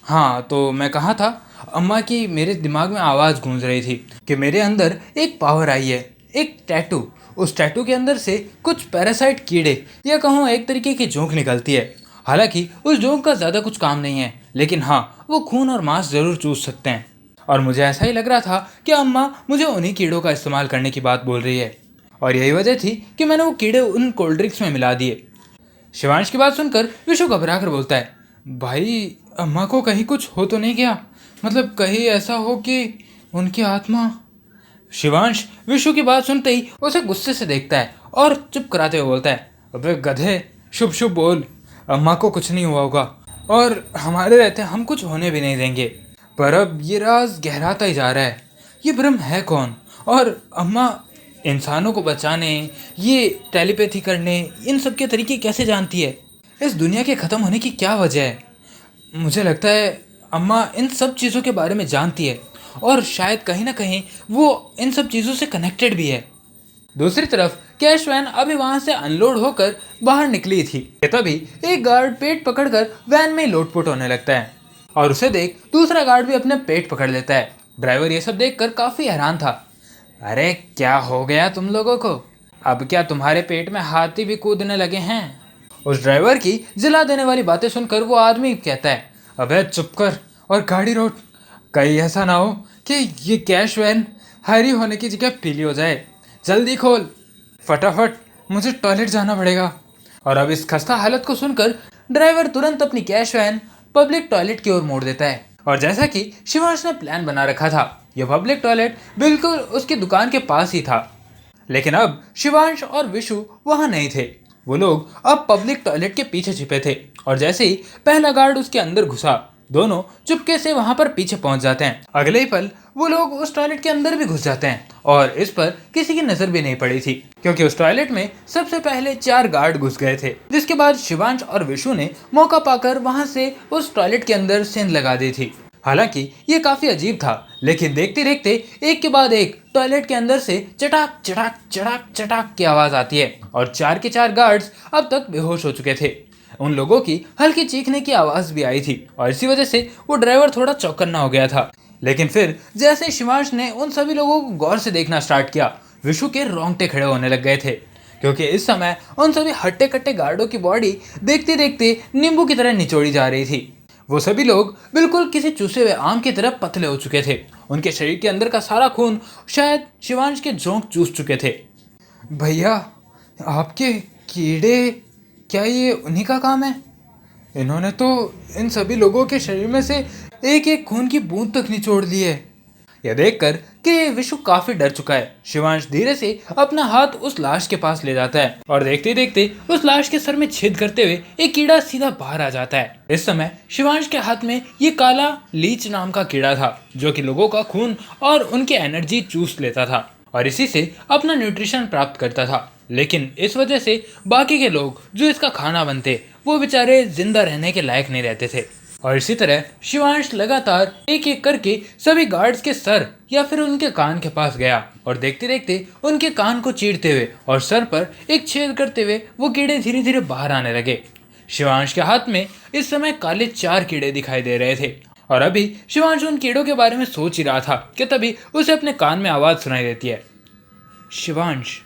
हाँ तो मैं कहा था, अम्मा की मेरे दिमाग में आवाज़ गूंज रही थी कि मेरे अंदर एक पावर आई है, एक टैटू, उस टैटू के अंदर से कुछ पैरासाइट कीड़े या कहूँ एक तरीके की जोंक निकलती है। हालांकि उस जोंक का ज़्यादा कुछ काम नहीं है, लेकिन हाँ वो खून और मांस ज़रूर चूस सकते हैं। और मुझे ऐसा ही लग रहा था कि अम्मा मुझे उन्हीं कीड़ों का इस्तेमाल करने की बात बोल रही है, और यही वजह थी कि मैंने वो कीड़े उन कोल्ड ड्रिंक्स में मिला दिए। शिवांश की बात सुनकर विशु घबरा कर बोलता है, भाई अम्मा को कहीं कुछ हो तो नहीं गया? मतलब कहीं ऐसा हो कि उनकी आत्मा? शिवांश विशु की बात सुनते ही उसे गुस्से से देखता है और चुप कराते हुए बोलता है, अबे गधे, शुभ शुभ बोल। अम्मा को कुछ नहीं हुआ होगा और हमारे रहते हम कुछ होने भी नहीं देंगे। पर अब ये राज गहराता ही जा रहा है। ये ब्रह्म है कौन? और अम्मा इंसानों को बचाने, ये टेलीपैथी करने, इन सब के तरीके कैसे जानती है? इस दुनिया के ख़त्म होने की क्या वजह है? मुझे लगता है अम्मा इन सब चीज़ों के बारे में जानती है और शायद कहीं ना कहीं वो इन सब चीज़ों से कनेक्टेड भी है। दूसरी तरफ कैश वैन अभी वहां से अनलोड होकर बाहर निकली थी। तभी एक गार्ड पेट पकड़कर वैन में लोटपोट होने लगता है और उसे देख दूसरा गार्ड भी अपने पेट पकड़ लेता है। ड्राइवर ये सब देखकर काफी हैरान था। अरे क्या हो गया तुम लोगों को? अब क्या तुम्हारे पेट में हाथी भी कूदने लगे हैं? उस ड्राइवर की जिला देने वाली बातें सुनकर वो आदमी कहता है, अबे चुप कर और गाड़ी रोक। कहीं ऐसा ना हो कि ये कैश वैन हरी होने की जगह पीली हो जाए। जल्दी खोल फटाफट, मुझे टॉयलेट जाना पड़ेगा। और अब इस खस्ता हालत को सुनकर ड्राइवर तुरंत अपनी कैश वैन पब्लिक टॉयलेट की ओर मोड़ देता है। और जैसा कि शिवांश ने प्लान बना रखा था, यह पब्लिक टॉयलेट बिल्कुल उसकी दुकान के पास ही था। लेकिन अब शिवांश और विशु वहां नहीं थे। वो लोग अब पब्लिक टॉयलेट के पीछे छिपे थे और जैसे ही पहला गार्ड उसके अंदर घुसा, दोनों चुपके से वहां पर पीछे पहुंच जाते हैं। अगले ही पल वो लोग उस टॉयलेट के अंदर भी घुस जाते हैं और इस पर किसी की नजर भी नहीं पड़ी थी, क्योंकि उस टॉयलेट में सबसे पहले 4 गार्ड घुस गए थे। जिसके बाद शिवांश और विशु ने मौका पाकर वहां से उस टॉयलेट के अंदर सेंध लगा दी थी। हालांकि ये काफी अजीब था, लेकिन देखते देखते एक के बाद एक टॉयलेट के अंदर से चटाक चटाक चटाक चटाक की आवाज आती है और 4 के 4 गार्ड्स अब तक बेहोश हो चुके थे। उन लोगों की हल्की चीखने की आवाज भी आई थी और इसी वजह से वो ड्राइवर थोड़ा चौकन्ना हो गया था। लेकिन फिर जैसे शिवांश ने उन सभी लोगों को गौर से देखना स्टार्ट किया, विशु के रोंगटे खड़े होने लग गए थे, क्योंकि इस समय उन सभी हट्टे कट्टे गार्डों की बॉडी देखते देखते नींबू की तरह निचोड़ी जा रही थी। वो सभी लोग बिल्कुल किसी चूसे हुए आम की तरह पतले हो चुके थे। उनके शरीर के अंदर का सारा खून शायद शिवांश के जोंक चूस चुके थे। भैया, आपके कीड़े, क्या ये उन्हीं का काम है? इन्होंने तो इन सभी लोगों के शरीर में से एक एक खून की बूंद तक निचोड़ ली है। यह देखकर कि विशु काफी डर चुका है, शिवांश धीरे से अपना हाथ उस लाश के पास ले जाता है और देखते देखते उस लाश के सर में छेद करते हुए एक कीड़ा सीधा बाहर आ जाता है। इस समय शिवांश के हाथ में ये काला लीच नाम का कीड़ा था, जो कि लोगों का खून और उनकी एनर्जी चूस लेता था और इसी से अपना न्यूट्रिशन प्राप्त करता था। लेकिन इस वजह से बाकी के लोग जो इसका खाना बनते, वो बेचारे जिंदा रहने के लायक नहीं रहते थे। और इसी तरह शिवांश लगातार एक एक करके सभी गार्ड्स के सर या फिर उनके कान के पास गया और देखते देखते उनके कान को चीरते हुए और सर पर एक छेद करते हुए वो कीड़े धीरे धीरे बाहर आने लगे। शिवांश के हाथ में इस समय काले 4 कीड़े दिखाई दे रहे थे और अभी शिवांश उन कीड़ों के बारे में सोच ही रहा था कि तभी उसे अपने कान में आवाज सुनाई देती है, शिवांश,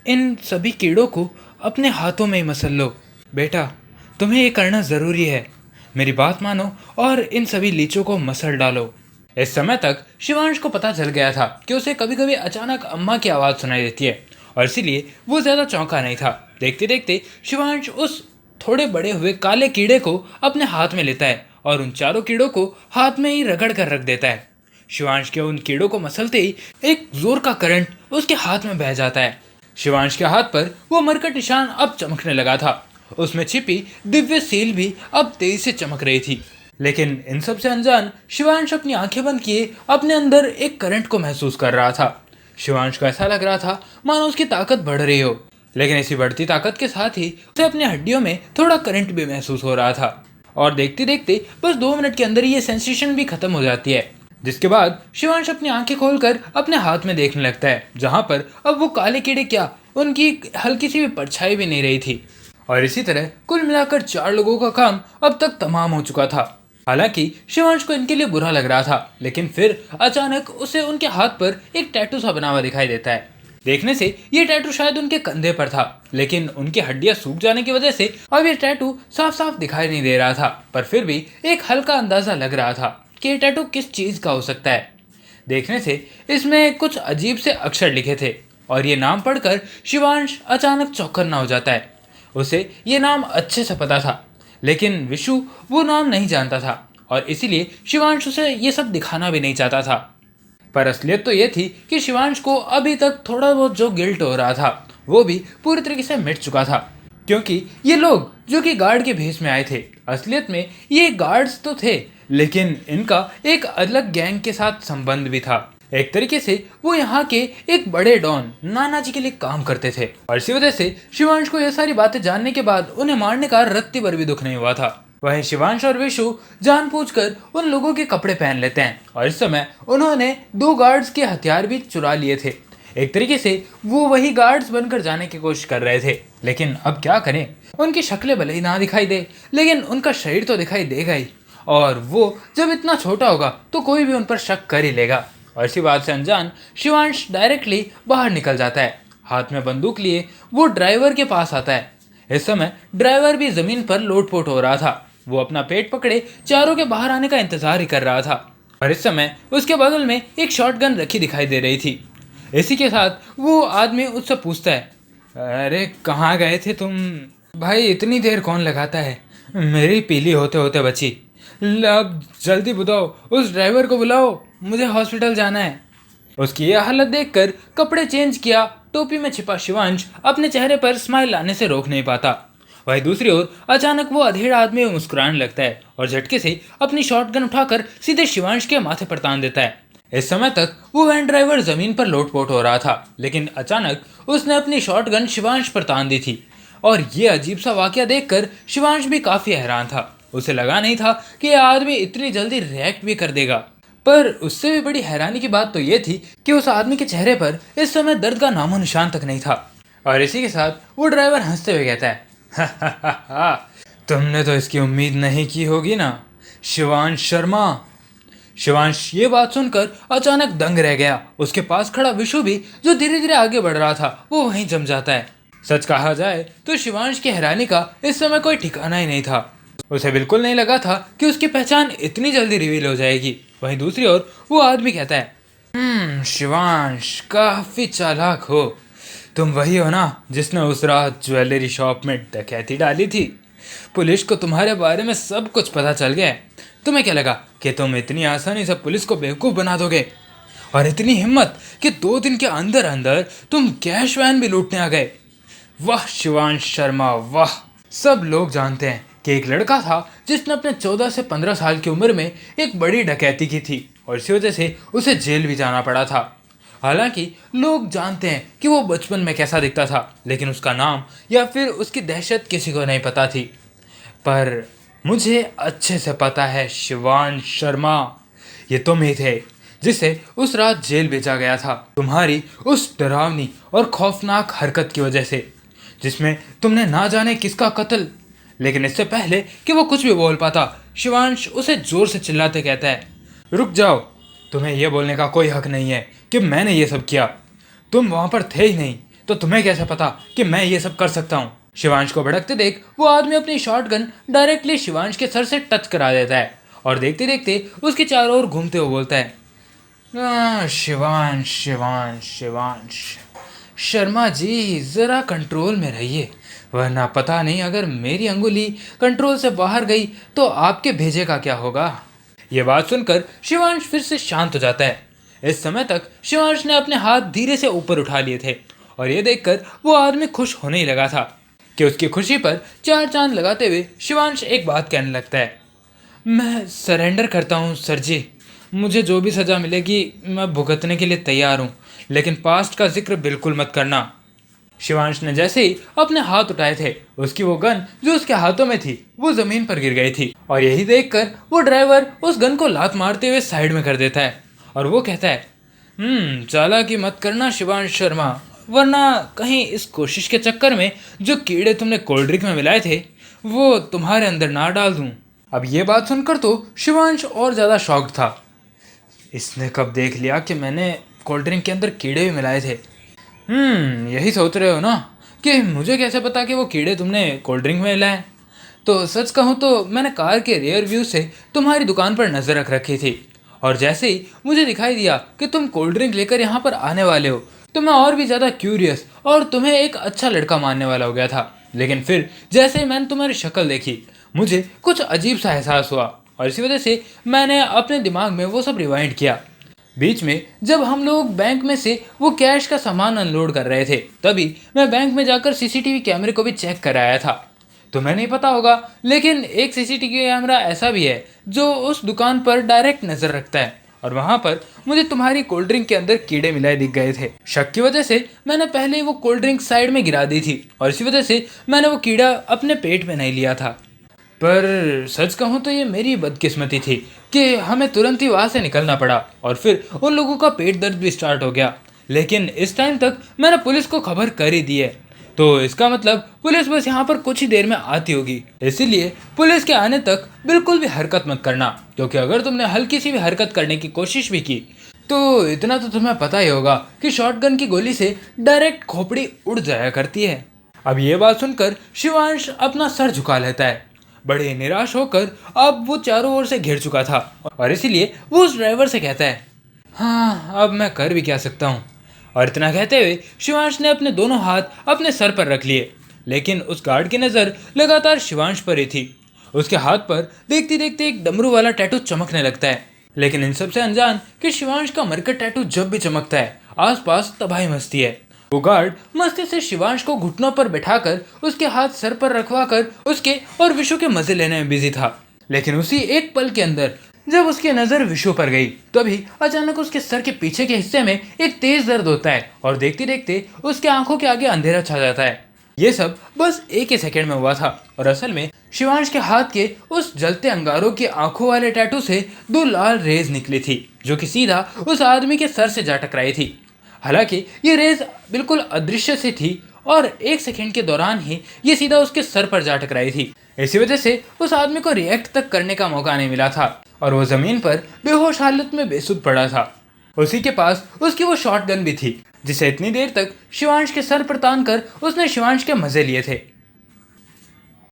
इन सभी कीड़ों को अपने हाथों में ही मसल लो। बेटा, तुम्हें ये करना ज़रूरी है। मेरी बात मानो और इन सभी लीचों को मसल डालो। इस समय तक शिवांश को पता चल गया था कि उसे कभी कभी अचानक अम्मा की आवाज़ सुनाई देती है और इसीलिए वो ज़्यादा चौंका नहीं था। देखते देखते शिवांश उस थोड़े बड़े हुए काले कीड़े को अपने हाथ में लेता है और उन 4 कीड़ों को हाथ में ही रगड़ कर रख देता है। शिवांश के उन कीड़ों को मसलते ही एक जोर का करंट उसके हाथ में बह जाता है। शिवांश के हाथ पर वो मरकट निशान अब चमकने लगा था। उसमें छिपी दिव्य सील भी अब तेजी से चमक रही थी। लेकिन इन सब से अनजान शिवांश अपनी आंखें बंद किए अपने अंदर एक करंट को महसूस कर रहा था। शिवांश को ऐसा लग रहा था मानो उसकी ताकत बढ़ रही हो, लेकिन इसी बढ़ती ताकत के साथ ही उसे अपनी हड्डियों में थोड़ा करंट भी महसूस हो रहा था। और देखते देखते बस 2 मिनट के अंदर ये सेंसेशन भी खत्म हो जाती है, जिसके बाद शिवांश अपनी आंखें खोलकर अपने हाथ में देखने लगता है, जहां पर अब वो काले कीड़े क्या, उनकी हल्की सी भी परछाई भी नहीं रही थी। और इसी तरह कुल मिलाकर 4 लोगों का काम अब तक तमाम हो चुका था। हालांकि शिवांश को इनके लिए बुरा लग रहा था, लेकिन फिर अचानक उसे उनके हाथ पर एक टैटू सा बना हुआ दिखाई देता है। देखने से ये टैटू शायद उनके कंधे पर था, लेकिन उनकी हड्डियां सूख जाने की वजह से अब ये टैटू साफ साफ दिखाई नहीं दे रहा था। पर फिर भी एक हल्का अंदाजा लग रहा था कि ये टैटू किस चीज का हो सकता है। देखने से इसमें कुछ अजीब से अक्षर लिखे थे और ये नाम पढ़कर शिवांश अचानक चौकन्ना हो जाता है। उसे ये नाम अच्छे से पता था, लेकिन विशु वो नाम नहीं जानता था और इसीलिए शिवांश उसे ये सब दिखाना भी नहीं चाहता था। पर असलियत तो ये थी कि शिवांश को अभी तक थोड़ा बहुत जो गिल्ट हो रहा था वो भी पूरी तरीके से मिट चुका था, क्योंकि ये लोग जो कि गार्ड के भेष में आए थे असलियत में ये गार्ड्स तो थे, लेकिन इनका एक अलग गैंग के साथ संबंध भी था। एक तरीके से वो यहाँ के एक बड़े डॉन नाना जी के लिए काम करते थे और इसी वजह से शिवांश को यह सारी बातें जानने के बाद उन्हें मारने का रत्ती भर भी दुख नहीं हुआ था। वहीं शिवांश और विशु जानबूझकर उन लोगों के कपड़े पहन लेते हैं और इस समय उन्होंने 2 गार्ड्स के हथियार भी चुरा लिए थे। एक तरीके से वो वही गार्ड्स बनकर जाने की कोशिश कर रहे थे, लेकिन अब क्या करें, उनकी शक्लें भले ही ना दिखाई दे लेकिन उनका शरीर तो दिखाई देगा ही, और वो जब इतना छोटा होगा तो कोई भी उन पर शक कर ही लेगा। और इसी बात से अनजान शिवांश डायरेक्टली बाहर निकल जाता है। हाथ में बंदूक लिए वो ड्राइवर के पास आता है। इस समय ड्राइवर भी जमीन पर लोटपोट हो रहा था। वो अपना पेट पकड़े चारों के बाहर आने का इंतजार ही कर रहा था और इस समय उसके बगल में एक शॉटगन रखी दिखाई दे रही थी। इसी के साथ वो आदमी उससे पूछता है, अरे कहाँ गए थे तुम? भाई इतनी देर कौन लगाता है, मेरी पीली होते होते बची। अब जल्दी बताओ, उस ड्राइवर को बुलाओ, मुझे हॉस्पिटल जाना है। उसकी यह हालत देखकर कपड़े चेंज किया टोपी में छिपा शिवांश अपने चेहरे पर स्माइल लाने से रोक नहीं पाता। वहीं दूसरी ओर अचानक वो अधेड़ आदमी मुस्कुराने लगता है और झटके से अपनी शॉटगन उठाकर सीधे शिवांश के माथे पर तान देता है। इस समय तक वो वैन ड्राइवर जमीन पर लोटपोट हो रहा था, लेकिन अचानक उसने अपनी शॉटगन शिवांश पर तान दी थी और ये अजीब सा वाकया देखकर शिवांश भी काफी हैरान था। उसे लगा नहीं था कि यह आदमी इतनी जल्दी रिएक्ट भी कर देगा, पर उससे भी बड़ी हैरानी की बात तो ये थी कि उस आदमी के चेहरे पर इस समय दर्द का नामो निशान तक नहीं था। और इसी के साथ वो ड्राइवर हंसते हुए कहता है, तुमने तो इसकी उम्मीद नहीं की होगी ना शिवांश शर्मा। शिवांश ये बात सुनकर अचानक दंग रह गया। उसके पास खड़ा विशु भी जो धीरे धीरे आगे बढ़ रहा था वो वहीं जम जाता है। सच कहा जाए तो शिवांश की हैरानी का इस समय कोई ठिकाना ही नहीं था। उसे बिल्कुल नहीं लगा था कि उसकी पहचान इतनी जल्दी रिवील हो जाएगी। वहीं दूसरी ओर वो आदमी कहता है, शिवांश काफी चालाक हो, तुम वही हो ना जिसने उस रात ज्वेलरी शॉप में डकैती डाली थी। पुलिस को तुम्हारे बारे में सब कुछ पता चल गया। तुम्हें क्या लगा कि तुम इतनी आसानी से पुलिस को बेवकूफ़ बना दोगे? और इतनी हिम्मत कि 2 दिन के अंदर अंदर तुम कैश वैन भी लूटने आ गए। वाह शिवांश शर्मा वाह। सब लोग जानते हैं कि एक लड़का था जिसने अपने 14 से 15 साल की उम्र में एक बड़ी डकैती की थी और इसी वजह से उसे जेल भी जाना पड़ा था। हालांकि लोग जानते हैं कि वो बचपन में कैसा दिखता था, लेकिन उसका नाम या फिर उसकी दहशत किसी को नहीं पता थी। पर मुझे अच्छे से पता है शिवांश शर्मा, ये तुम ही थे जिसे उस रात जेल भेजा गया था तुम्हारी उस डरावनी और खौफनाक हरकत की वजह से, जिसमें तुमने ना जाने किसका कत्ल। लेकिन इससे पहले कि वो कुछ भी बोल पाता शिवांश उसे जोर से चिल्लाते कहता है, रुक जाओ, तुम्हें यह बोलने का कोई हक नहीं है कि मैंने ये सब किया। तुम वहाँ पर थे ही नहीं तो तुम्हें कैसे पता कि मैं ये सब कर सकता हूँ। शिवांश को भड़कते देख वो आदमी अपनी शॉटगन डायरेक्टली शिवांश के सर से टच करा देता है और देखते देखते उसके चारों ओर घूमते हुए बोलता है, शिवांश शिवांश शिवांश शर्मा जी ज़रा कंट्रोल में रहिए, वरना पता नहीं अगर मेरी अंगुली कंट्रोल से बाहर गई तो आपके भेजे का क्या होगा। ये बात सुनकर शिवांश फिर से शांत हो जाता है। इस समय तक शिवांश ने अपने हाथ धीरे से ऊपर उठा लिए थे और ये देखकर वो आदमी खुश होने ही लगा था कि उसकी खुशी पर 4 चांद लगाते हुए शिवांश एक बात कहने लगता है, मैं सरेंडर करता हूँ सर जी, मुझे जो भी सज़ा मिलेगी मैं भुगतने के लिए तैयार हूँ, लेकिन पास्ट का जिक्र बिल्कुल मत करना। शिवांश ने जैसे ही अपने हाथ उठाए थे उसकी वो गन जो उसके हाथों में थी वो ज़मीन पर गिर गई थी और यही देखकर वो ड्राइवर उस गन को लात मारते हुए साइड में कर देता है और वो कहता है, चालाकी मत करना शिवांश शर्मा, वरना कहीं इस कोशिश के चक्कर में जो कीड़े तुमने कोल्ड ड्रिंक में मिलाए थे वो तुम्हारे अंदर ना डाल दूं। अब ये बात सुनकर तो शिवांश और ज़्यादा शॉक्ड था। इसने कब देख लिया कि मैंने कोल्ड ड्रिंक के अंदर कीड़े भी मिलाए थे? यही सोच रहे हो ना कि मुझे कैसे पता कि वो कीड़े तुमने कोल्ड ड्रिंक में मिलाए? तो सच कहूँ तो मैंने कार के रियर व्यू से तुम्हारी दुकान पर नज़र रख रखी थी और जैसे ही मुझे दिखाई दिया कि तुम कोल्ड ड्रिंक लेकर यहाँ पर आने वाले हो तो मैं और भी ज़्यादा क्यूरियस और तुम्हें एक अच्छा लड़का मानने वाला हो गया था। लेकिन फिर जैसे ही मैंने तुम्हारी शक्ल देखी मुझे कुछ अजीब सा एहसास हुआ और इसी वजह से मैंने अपने दिमाग में वो सब रिवाइंड किया। बीच में जब हम लोग बैंक में से वो कैश का सामान अनलोड कर रहे थे, तभी मैं बैंक में जाकर सीसीटीवी कैमरे को भी चेक कराया था। तुम्हें नहीं पता होगा, लेकिन एक सीसीटीवी कैमरा ऐसा भी है जो उस दुकान पर डायरेक्ट नजर रखता है, और वहां पर मुझे तुम्हारी कोल्ड ड्रिंक के अंदर कीड़े मिलाए दिख गए थे। शक की वजह से मैंने पहले ही वो कोल्ड ड्रिंक साइड में गिरा दी थी, और इसी वजह से मैंने वो कीड़ा अपने पेट में नहीं लिया था। पर सच कहूँ तो ये मेरी बदकिस्मती थी कि हमें तुरंत ही वहाँ से निकलना पड़ा, और फिर उन लोगों का पेट दर्द भी स्टार्ट हो गया। लेकिन इस टाइम तक मैंने पुलिस को खबर कर ही दी है, तो इसका मतलब पुलिस बस यहाँ पर कुछ ही देर में आती होगी। इसीलिए पुलिस के आने तक बिल्कुल भी हरकत मत करना, क्योंकि अगर तुमने हल्की सी भी हरकत करने की कोशिश भी की तो इतना तो तुम्हें पता ही होगा कि शॉटगन की गोली से डायरेक्ट खोपड़ी उड़ जाया करती है। अब ये बात सुनकर शिवांश अपना सर झुका लेता है। बड़े निराश होकर अब वो चारों ओर से घिर चुका था, और इसीलिए वो उस ड्राइवर से कहता है, हाँ अब मैं कर भी क्या सकता हूँ। और इतना कहते हुए शिवांश ने अपने दोनों हाथ अपने सर पर रख लिए, लेकिन उस गार्ड की नज़र लगातार शिवांश पर ही थी। उसके हाथ पर देखते देखते एक डमरू वाला टैटू चमकने लगता है, लेकिन इन सबसे अनजान कि शिवांश का मरकट टैटू जब भी चमकता है आसपास तबाही मचती है। वो गार्ड मस्ती से शिवांश को घुटनों पर बैठाकर उसके हाथ सर पर रखवा कर उसके और विशु के मजे लेने में बिजी था। लेकिन उसी एक पल के अंदर जब उसकी नजर विशु पर गई, तभी अचानक उसके सर के पीछे के हिस्से में एक तेज दर्द होता है, और देखते देखते उसके आंखों के आगे अंधेरा छा जाता है। ये सब बस एक ही सेकंड में हुआ था, और असल में शिवांश के हाथ के उस जलते अंगारों की आंखों वाले टैटू से दो लाल रेज निकली थी, जो कि सीधा उस आदमी के सर से जा टकराई थी। हालांकि ये रेज बिल्कुल अदृश्य सी थी, और एक सेकंड के दौरान ही ये सीधा उसके सर पर जा टकराई थी। इसी वजह से उस आदमी को रिएक्ट तक करने का मौका नहीं मिला था, और वो जमीन पर बेहोश हालत में बेसुध पड़ा था। उसी के पास उसकी वो शॉटगन भी थी, जिसे इतनी देर तक शिवांश के सर पर तान कर उसने शिवांश के मजे लिए थे।